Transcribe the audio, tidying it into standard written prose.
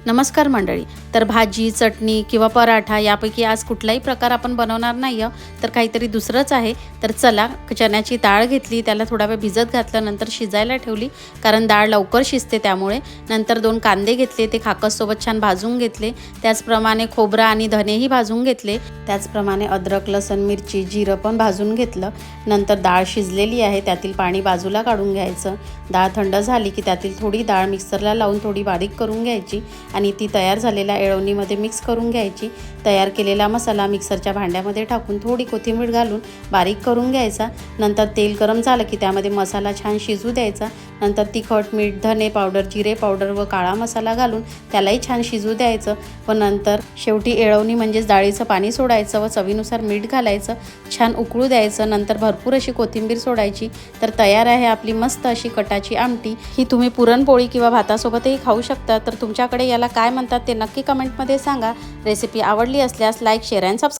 नमस्कार मंडळी. तर भाजी, चटणी किंवा पराठा यापैकी आज कुठलाही प्रकार आपण बनवणार नाही तर काहीतरी दुसरंच आहे. तर चला, चण्याची डाळ घेतली, त्याला थोडा वेळ भिजत घातलं, नंतर शिजायला ठेवली कारण डाळ लवकर शिजते त्यामुळे. नंतर 2 कांदे घेतले, ते खाकससोबत छान भाजून घेतले. त्याचप्रमाणे खोबरं आणि धनेही भाजून घेतले. त्याचप्रमाणे अद्रक, लसूण, मिरची, जिरं पण भाजून घेतलं. नंतर डाळ शिजलेली आहे, त्यातील पाणी बाजूला काढून घ्यायचं. डाळ थंड झाली की त्यातील थोडी डाळ मिक्सरला लावून थोडी बारीक करून घ्यायची आणि ती तयार झालेल्या येळवणीमध्ये मिक्स करून घ्यायची. तयार केलेला मसाला मिक्सरच्या भांड्यामध्ये टाकून थोडी कोथिंबीर घालून बारीक करून घ्यायचा. नंतर तेल गरम झालं की त्यामध्ये मसाला छान शिजू द्यायचा. नंतर तिखट, मीठ, धने पावडर, जिरे पावडर व काळा मसाला घालून त्यालाही छान शिजू द्यायचं. व नंतर शेवटी येळवणी म्हणजेच डाळीचं पाणी सोडायचं व चवीनुसार मीठ घालायचं. छान उकळू द्यायचं. नंतर भरपूर अशी कोथिंबीर सोडायची. तर तयार आहे आपली मस्त अशी कटाची आमटी. ही तुम्ही पुरणपोळी किंवा भातासोबतही खाऊ शकता. तर तुमच्याकडे याला काय म्हणतात ते नक्की कमेंटमध्ये सांगा. रेसिपी आवडली असल्यास लाईक, शेअर अँड सबस्क्राईब